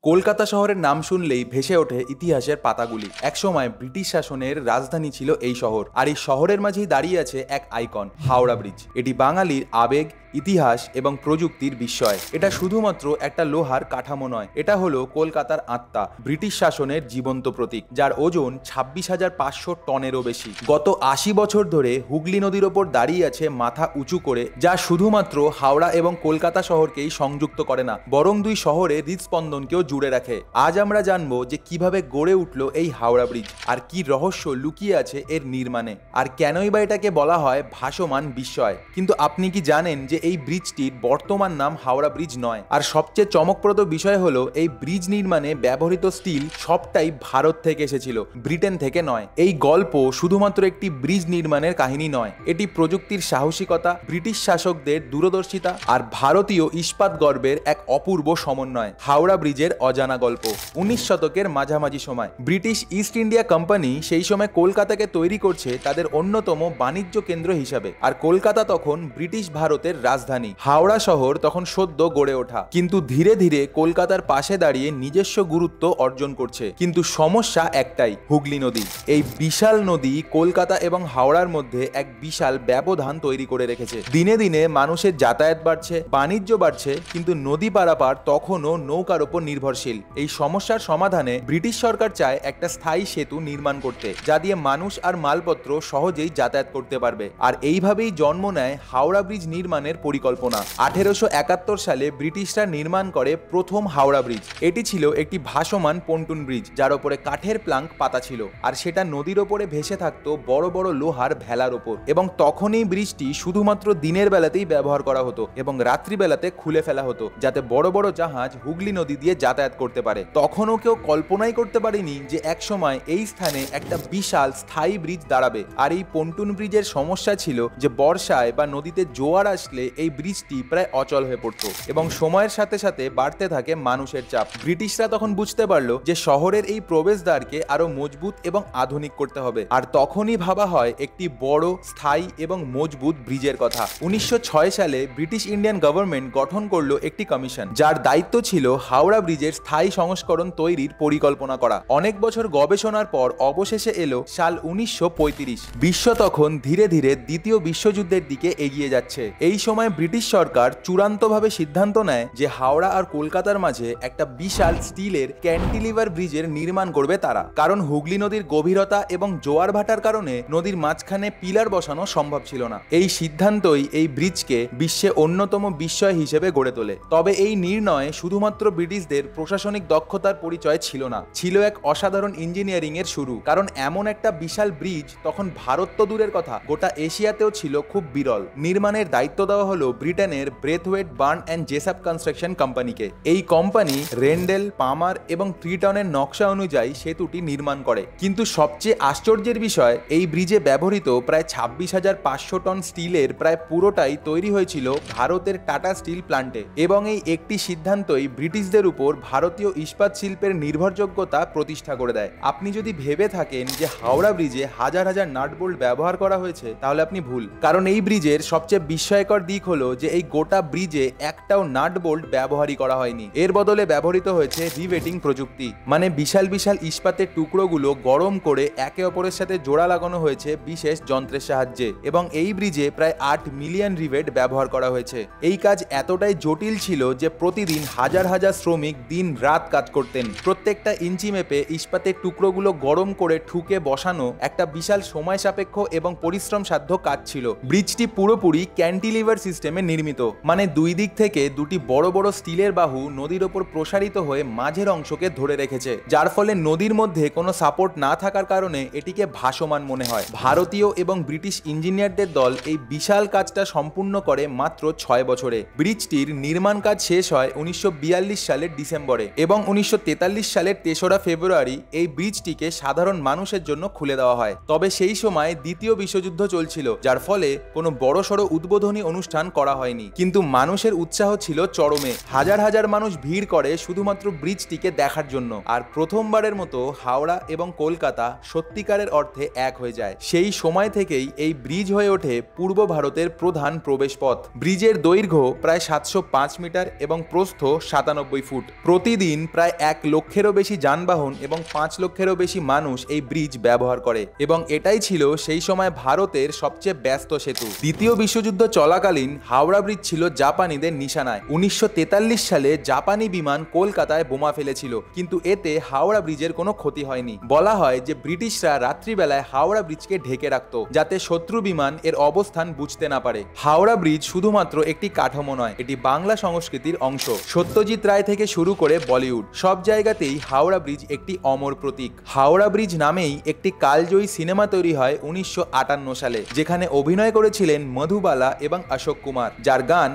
কলকাতা শহরের নাম শুনলেই ভেসে ওঠে ইতিহাসের পাতাগুলি। একসময় ব্রিটিশ শাসনের রাজধানী ছিল এই শহর, আর এই শহরের মাঝেই দাঁড়িয়ে আছে এক আইকন, হাওড়া ব্রিজ। এটি বাঙালির আবেগ, ইতিহাস এবং প্রযুক্তির বিস্ময়। এটা শুধুমাত্র একটা লোহার কাঠামো নয়, এটা হলো কলকাতার আত্মা, ব্রিটিশ শাসনের জীবন্ত প্রতীক, যার ওজন 26,500 টনেরও বেশি। গত 80 বছর ধরে হুগলি নদীর ওপর দাঁড়িয়ে আছে মাথা উঁচু করে, যা শুধুমাত্র হাওড়া এবং কলকাতা শহরকেই সংযুক্ত করে না, বরং দুই শহরের হৃদস্পন্দনকেও জুড়ে রাখে। আজ আমরা জানবো যে কিভাবে গড়ে উঠলো এই হাওড়া ব্রিজ, আর কি রহস্য লুকিয়ে আছে এর নির্মাণে, আর কেনই বা এটাকে বলা হয় ভাসমান বিস্ময়। কিন্তু আপনি কি জানেন যে এই ব্রিজটির বর্তমান নাম হাওড়া ব্রিজ নয়? আর সবচেয়ে চমকপ্রদ বিষয় হলো এই ব্রিজ নির্মাণে ব্যবহৃত স্টিল সবটাই ভারত থেকে এসেছিল, ব্রিটেন থেকে নয়। এই গল্প শুধুমাত্র একটি ব্রিজ নির্মাণের কাহিনী নয়, এটি প্রযুক্তির সাহসিকতা, ব্রিটিশ শাসকদের দূরদর্শিতা আর ভারতীয় ইস্পাত গর্বের এক অপূর্ব সমন্বয়। হাওড়া ব্রিজের অজানা গল্প। 19 শতকের মাঝামাঝি সময় ব্রিটিশ ইস্ট ইন্ডিয়া কোম্পানি সেই সময় কলকাতাকে তৈরি করছে তাদের অন্যতম বাণিজ্য কেন্দ্র হিসাবে, আর কলকাতা তখন ব্রিটিশ ভারতের রাজধানী। হাওড়া শহর তখন সদ্য গড়ে ওঠা, কিন্তু ধীরে ধীরে কলকাতার পাশে দাঁড়িয়ে নিজস্ব গুরুত্ব অর্জন করছে। কিন্তু সমস্যা একটাই, হুগলি নদী। এই বিশাল নদী কলকাতা এবং হাওড়ার মধ্যে এক বিশাল ব্যবধান তৈরি করে রেখেছে। দিনে দিনে মানুষের যাতায়াত বাড়ছে, বাণিজ্য বাড়ছে, কিন্তু নদী পারাপার তখনও নৌকার উপর নির্ভরশীল। এই সমস্যার সমাধানে ব্রিটিশ সরকার চায় একটা স্থায়ী সেতু নির্মাণ করতে, যা দিয়ে মানুষ আর মালপত্র সহজেই যাতায়াত করতে পারবে। আর এইভাবেই জন্ম নেয় হাওড়া ব্রিজ নির্মাণের পরিকল্পনা। 1871 সালে ব্রিটিশরা নির্মাণ করে প্রথম হাওড়া ব্রিজ। এটি ছিল একটি ভাসমান পন্টুন ব্রিজ, যার উপরে কাঠের প্লাঙ্ক পাতা ছিল, আর সেটা নদীর ওপরে ভেসে থাকতো বড় বড় লোহার ভেলার ওপর। এবং তখনই ব্রিজটি শুধুমাত্র দিনের বেলাতেই ব্যবহার করা হতো এবং রাত্রিবেলাতে খুলে ফেলা হতো, যাতে বড় বড় জাহাজ হুগলি নদী দিয়ে যাতায়াত করতে পারে। তখনও কেউ কল্পনাই করতে পারেনি যে একসময় এই স্থানে একটা বিশাল স্থায়ী ব্রিজ দাঁড়াবে। আর এই পন্টুন ব্রিজের সমস্যা ছিল যে বর্ষায় বা নদীতে জোয়ার আসলে এই ব্রিজটি প্রায় অচল হয়ে পড়তো, এবং সময়ের সাথে সাথে বাড়তে থাকে মানুষের চাপ। ব্রিটিশরা তখন বুঝতে পারলো যে শহরের এই প্রবেশদ্বারকে আরো মজবুত এবং আধুনিক করতে হবে, আর তখনই ভাবা হয় একটি বড়, স্থায়ী এবং মজবুত ব্রিজের কথা। 1906 সালে ব্রিটিশ ইন্ডিয়ান গভর্নমেন্ট গঠন করলো একটি কমিশন, যার দায়িত্ব ছিল হাওড়া ব্রিজের স্থায়ী সংস্করণ তৈরির পরিকল্পনা করা। অনেক বছর গবেষণার পর অবশেষে এলো সাল 1935। বিশ্ব তখন ধীরে ধীরে দ্বিতীয় বিশ্বযুদ্ধের দিকে এগিয়ে যাচ্ছে। এই সময় ব্রিটিশ সরকার চূড়ান্তভাবে সিদ্ধান্ত নেয় যে হাওড়া আর কলকাতার মাঝে একটা বিশাল স্টিলের ক্যান্টিলিভার ব্রিজের নির্মাণ করবে তারা, কারণ হুগলি নদীর গভীরতা এবং জোয়ার ভাটার কারণে নদীর মাঝখানে পিলার বসানো সম্ভব ছিল না। এই সিদ্ধান্তই এই ব্রিজকে বিশ্বে অন্যতম বিস্ময় হিসেবে গড়ে তোলে। তবে এই নির্ণয়ে শুধুমাত্র ব্রিটিশদের প্রশাসনিক দক্ষতার পরিচয় ছিল না, ছিল এক অসাধারণ ইঞ্জিনিয়ারিং এর শুরু। কারণ এমন একটা বিশাল ব্রিজ তখন ভারত তো দূরের কথা, গোটা এশিয়াতেও ছিল খুব বিরল। নির্মাণের দায়িত্ব দেওয়া হলো ব্রিটেনের ব্রেথওয়েট বার্ন অ্যান্ড জেসাপ কনস্ট্রাকশন কোম্পানিকে। এই কোম্পানি রেন্ডেল, পামার এবং ট্রিটনের নকশা অনুযায়ী সেতুটি নির্মাণ করে। কিন্তু সবচেয়ে আশ্চর্যের বিষয়, এই ব্রিজে ব্যবহৃত প্রায় 26,500 টন স্টিলের প্রায় পুরোটাই তৈরি হয়েছিল ভারতের টাটা স্টিল প্ল্যান্টে। এবং এই একটি সিদ্ধান্তই ব্রিটিশদের উপর ভারতীয় ইস্পাত শিল্পের নির্ভরযোগ্যতা প্রতিষ্ঠা করে দেয়। আপনি যদি ভেবে থাকেন যে হাওড়া ব্রিজে হাজার হাজার নাট বোল্ট ব্যবহার করা হয়েছে, তাহলে আপনি ভুল। কারণ এই ব্রিজের সবচেয়ে বিস্ময়কর দিক হলো যে এই গোটা ব্রিজে একটাও নাট বোল্ট ব্যবহারই করা হয়নি। এর বদলে ব্যবহৃত হয়েছে রিভেটিং প্রযুক্তি, মানে বিশাল বিশাল ইস্পাতের টুকরোগুলো গরম করে একে অপরের সাথে জোড়া লাগানো হয়েছে বিশেষ যন্ত্রের সাহায্যে। এবং এই ব্রিজে প্রায় 8 মিলিয়ন রিভেট ব্যবহার করা হয়েছে। এই কাজ এতটাই জটিল ছিল যে প্রতিদিন হাজার হাজার শ্রমিক দিন রাত কাজ করতেন। প্রত্যেকটা ইঞ্চি মেপে ইস্পাতের টুকরোগুলো গরম করে ঠুকে বসানো একটা বিশাল সময় সাপেক্ষ এবং পরিশ্রম সাধ্য কাজ ছিল। ব্রিজটি পুরোপুরি ক্যান্টিলিভার সিস্টেমে নির্মিত, মানে দুই দিক থেকে দুটি বড় বড় স্টিলের বাহু নদীর ওপর প্রসারিত হয়ে মাঝের অংশকে ধরে রেখেছে, যার ফলে নদীর মধ্যে কোনো সাপোর্ট না থাকার কারণে এটিকে ভাসমান মনে হয়। ভারতীয় এবং ব্রিটিশ ইঞ্জিনিয়ারদের দল এই বিশাল কাজটা সম্পূর্ণ করে মাত্র 6 বছরে। ব্রিজটির নির্মাণ কাজ শেষ হয় 1942 সালের ডিসেম্বরে, এবং 1943 সালের 3রা ফেব্রুয়ারি এই ব্রিজটিকে সাধারণ মানুষের জন্য খুলে দেওয়া হয়। তবে সেই সময় দ্বিতীয় বিশ্বযুদ্ধ চলছিল, যার ফলে কোনো বড়সড় উদ্বোধনী অনুষ্ঠান করা হয়নি। কিন্তু মানুষের উৎসাহ ছিল চরমে। হাজার হাজার মানুষ ভিড় করে শুধুমাত্র ব্রিজটিকে দেখার জন্য। আর প্রথমবারের মতো হাওড়া এবং কলকাতা সত্যিকারের অর্থে এক হয়ে যায়। সেই সময় থেকেই এই ব্রিজ হয়ে ওঠে পূর্ব ভারতের প্রধান প্রবেশ পথ। ব্রিজের দৈর্ঘ্য প্রায় 705 মিটার এবং প্রস্থ 97 ফুট। প্রতিদিন প্রায় 1 লক্ষেরও বেশি যানবাহন এবং 5 লক্ষেরও বেশি মানুষ এই ব্রিজ ব্যবহার করে এবং এটাই ছিল সেই সময় ভারতের সবচেয়ে ব্যস্ত সেতু। দ্বিতীয় বিশ্বযুদ্ধ চলাকালীন হাওড়া ব্রিজ ছিল জাপানিদের নিশানায়। 1943 সালে জাপানি বিমান কলকাতায় বোমা ফেলেছিল, কিন্তু এতে হাওড়া ব্রিজের কোনো ক্ষতি হয়নি। বলা হয় যে ব্রিটিশরা রাত্রিবেলায় হাওড়া ব্রিজকে ঢেকে রাখত যাতে শত্রু বিমান এর অবস্থান বুঝতে না পারে। হাওড়া ব্রিজ শুধুমাত্র একটি কাঠামো নয়, এটি বাংলা সংস্কৃতির অংশ। সত্যজিৎ রায় থেকে শুরু করে বলিউড সব জায়গাতেই হাওড়া ব্রিজ একটি অমর প্রতীক। হাওড়া ব্রিজ নামেই একটি কালজয়ী সিনেমা তৈরি হয় 1958 সালে, যেখানে অভিনয় করেছিলেন মধুবালা এবং অশোক কুমার, যার গান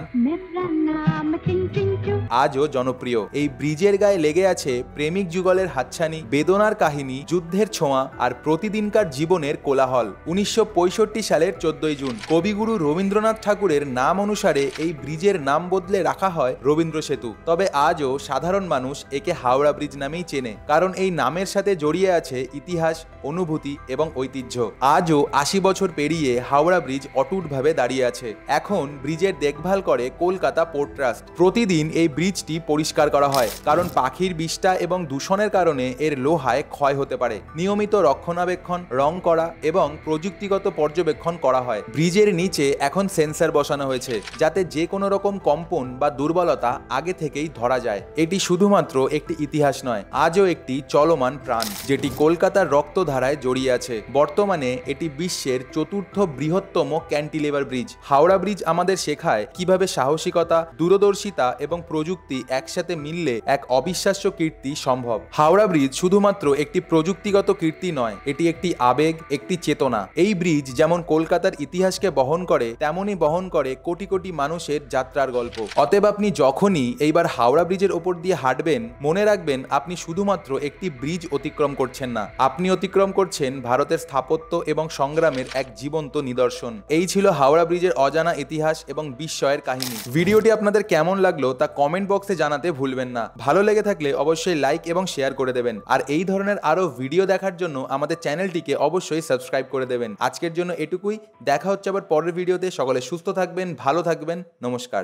আজও জনপ্রিয়। এই ব্রিজের গায়ে লেগে আছে প্রেমিক যুগলের হাতছানি, বেদনার কাহিনী, যুদ্ধের ছোঁয়া আর প্রতিদিনকার জীবনের কোলাহল। 1965 সালের 14 জুন কবিগুরু রবীন্দ্রনাথ ঠাকুরের নাম অনুসারে এই ব্রিজের নাম বদলে রাখা হয় রবীন্দ্র সেতু। তবে আজও সাধারণ মানুষ একে হাওড়া ব্রিজ নামেই চেনে, কারণ এই নামের সাথে জড়িয়ে আছে ইতিহাস, অনুভূতি এবং ঐতিহ্য। আজও 80 বছর পেরিয়ে হাওড়া ব্রিজ অটুটভাবে দাঁড়িয়ে আছে। এখন ব্রিজের দেখভাল করে কলকাতা পোর্ট ট্রাস্ট। প্রতিদিন এই ব্রিজটি পরিষ্কার করা হয়, কারণ পাখির বিষ্ঠা এবং দূষণের কারণে এর লোহায় ক্ষয় হতে পারে। নিয়মিত রক্ষণাবেক্ষণ, রং করা এবং প্রযুক্তিগত পর্যবেক্ষণ করা হয়। ব্রিজের নিচে এখন সেন্সর বসানো হয়েছে, যাতে যে কোনো রকম কম্পন বা দুর্বলতা আগে থেকেই ধরা যায়। এটি শুধুমাত্র একটি ইতিহাস নয়, আজও একটি চলমান প্রাণ, যেটি কলকাতার রক্তধারায় জড়িয়ে আছে। বর্তমানে এটি বিশ্বের 4র্থ বৃহত্তম ক্যান্টিলেভার ব্রিজ। হাওড়া ব্রিজ আমাদের শেখায় কিভাবে সাহসিকতা, দূরদর্শিতা এবং প্রযুক্তি একসাথে মিললে এক অবিশ্বাস্য কীর্তি সম্ভব। হাওড়া ব্রিজ শুধুমাত্র একটি প্রযুক্তিগত কীর্তি নয়, এটি একটি আবেগ, একটি চেতনা। এই ব্রিজ যেমন কলকাতার ইতিহাসকে বহন করে, তেমনই বহন করে কোটি কোটি মানুষের যাত্রার গল্প। অতএব আপনি যখনই এইবার হাওড়া ব্রিজের ওপর দিয়ে হাঁটবেন, মনে রাখবেন আপনি শুধুমাত্র একটি ব্রিজ অতিক্রম করছেন না, আপনি অতিক্রম করছেন ভারতের স্থাপত্য এবং সংগ্রামের এক জীবন্ত নিদর্শন। এই ছিল হাওড়া ব্রিজের অজানা ইতিহাস এবং বিস্ময়ের কাহিনী। ভিডিওটি আপনাদের কেমন লাগলো তা কমেন্ট বক্সে জানাতে ভুলবেন না। ভালো লেগে থাকলে অবশ্যই লাইক এবং শেয়ার করে দেবেন, আর এই ধরনের আরো ভিডিও দেখার জন্য আমাদের চ্যানেলটিকে অবশ্যই সাবস্ক্রাইব করে দেবেন। আজকের জন্য এটুকুই, দেখা হচ্ছে আবার পরের ভিডিওতে। সকলে সুস্থ থাকবেন, ভালো থাকবেন, নমস্কার।